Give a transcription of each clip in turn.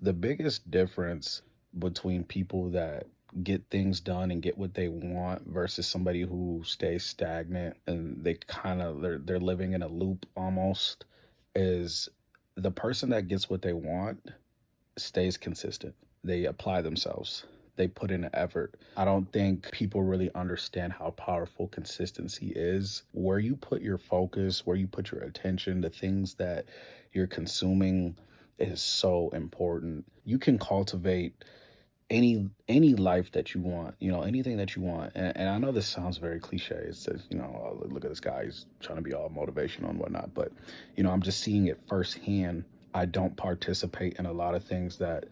The biggest difference between people that get things done and get what they want versus somebody who stays stagnant and they're living in a loop almost is the person that gets what they want stays consistent. They apply themselves. They put in an effort. I don't think people really understand how powerful consistency is. Where you put your focus, where you put your attention, the things that you're consuming is so important. You can cultivate any life that you want, anything that you want. And I know this sounds very cliche. It says, oh, look at this guy, he's trying to be all motivational and whatnot. But I'm just seeing it firsthand. I don't participate in a lot of things that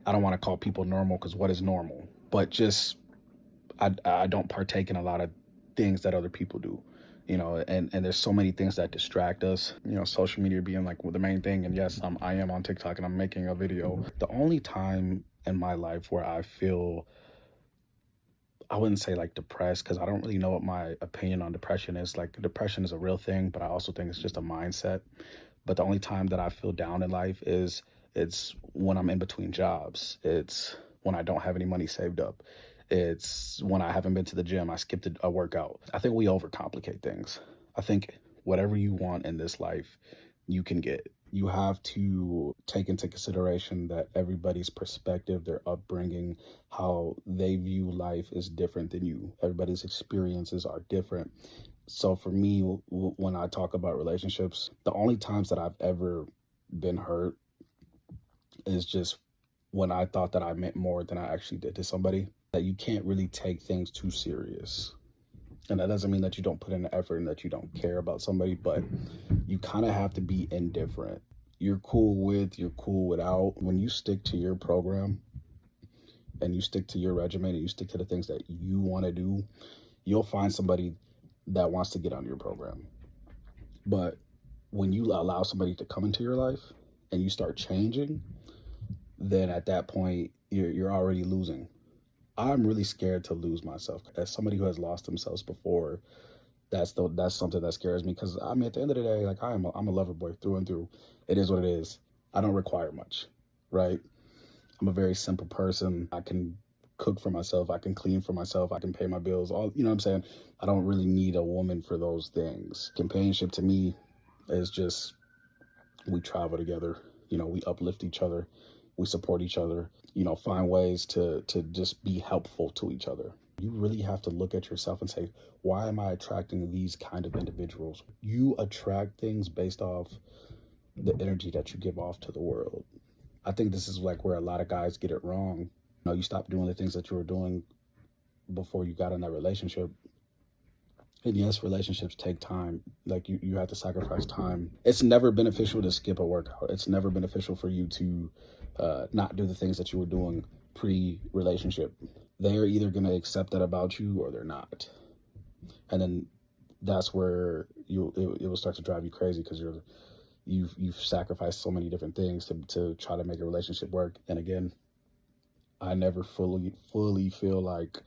I don't want to call people normal, because what is normal? But just I don't partake in a lot of things that other people do. And there's so many things that distract us. Social media being like the main thing. And yes, I am on TikTok and I'm making a video. The only time in my life where I feel, I wouldn't say like depressed, because I don't really know what my opinion on depression is. Like, depression is a real thing, but I also think it's just a mindset. But the only time that I feel down in life is it's when I'm in between jobs. It's when I don't have any money saved up. It's when I haven't been to the gym. I skipped a workout. I think we overcomplicate things. I think whatever you want in this life, you can get. You have to take into consideration that everybody's perspective, their upbringing, how they view life is different than you. Everybody's experiences are different. So for me, when I talk about relationships, the only times that I've ever been hurt is just when I thought that I meant more than I actually did to somebody. That you can't really take things too serious. And that doesn't mean that you don't put in the effort and that you don't care about somebody, but you kind of have to be indifferent. You're cool with, you're cool without. When you stick to your program and you stick to your regimen and you stick to the things that you want to do, you'll find somebody that wants to get on your program. But when you allow somebody to come into your life and you start changing, then at that point you're already losing. I'm really scared to lose myself. As somebody who has lost themselves before, that's something that scares me, because I mean, at the end of the day, like, I'm a lover boy through and through. It is what it is. I don't require much, right? I'm a very simple person. I can cook for myself. I can clean for myself. I can pay my bills. All, you know what I'm saying? I don't really need a woman for those things. Companionship to me is just, we travel together. We uplift each other. We support each other. Find ways to just be helpful to each other. You really have to look at yourself and say, why am I attracting these kind of individuals? You attract things based off the energy that you give off to the world. I think this is like where a lot of guys get it wrong. You stop doing the things that you were doing before you got in that relationship. And yes, relationships take time. Like, you have to sacrifice time. It's never beneficial to skip a workout. It's never beneficial for you to not do the things that you were doing pre-relationship. They're either going to accept that about you or they're not. And then that's where it will start to drive you crazy, because you've sacrificed so many different things to try to make a relationship work. And again, I never fully feel like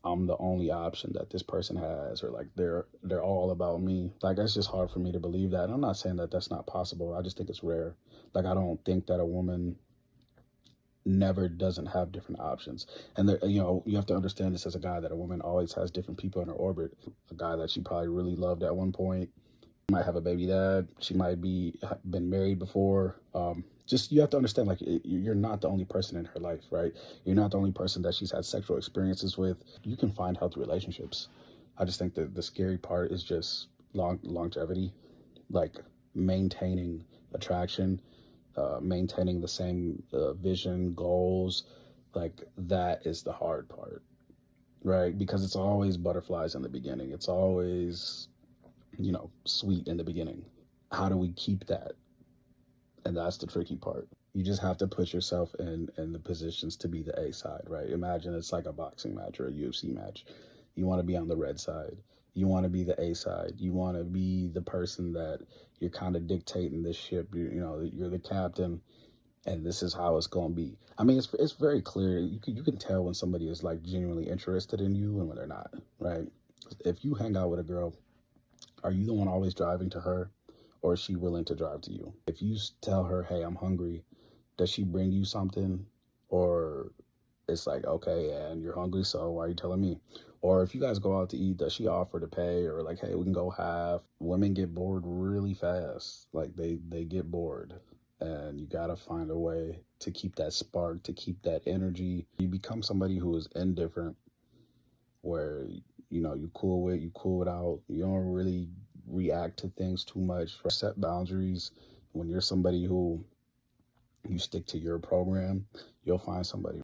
I'm the only option that this person has, or like they're all about me. Like, that's just hard for me to believe that. And I'm not saying that that's not possible. I just think it's rare. Like, I don't think that a woman never doesn't have different options. And there, you have to understand this as a guy, that a woman always has different people in her orbit. A guy that she probably really loved at one point might have a baby dad. She might be been married before. Just, you have to understand, like, you're not the only person in her life, right? You're not the only person that she's had sexual experiences with. You can find healthy relationships. I just think that the scary part is just longevity, like maintaining attraction, maintaining the same vision, goals. Like, that is the hard part, right? Because it's always butterflies in the beginning. It's always, sweet in the beginning. How do we keep that? And that's the tricky part. You just have to put yourself in the positions to be the A side, right? Imagine it's like a boxing match or a UFC match. You want to be on the red side. You want to be the A side. You want to be the person that you're kind of dictating this ship. You're the captain, and this is how it's going to be. I mean, it's very clear. You can tell when somebody is like genuinely interested in you and when they're not, right? If you hang out with a girl, are you the one always driving to her, or is she willing to drive to you? If you tell her, hey, I'm hungry, Does she bring you something? Or it's like, okay, and you're hungry, so why are you telling me? Or if you guys go out to eat, does she offer to pay? Or like, hey, we can go half. Women get bored really fast. Like they get bored. And you gotta find a way to keep that spark, to keep that energy. You become somebody who is indifferent, where you cool it out. You don't really react to things too much. Set boundaries. When you're somebody who you stick to your program, you'll find somebody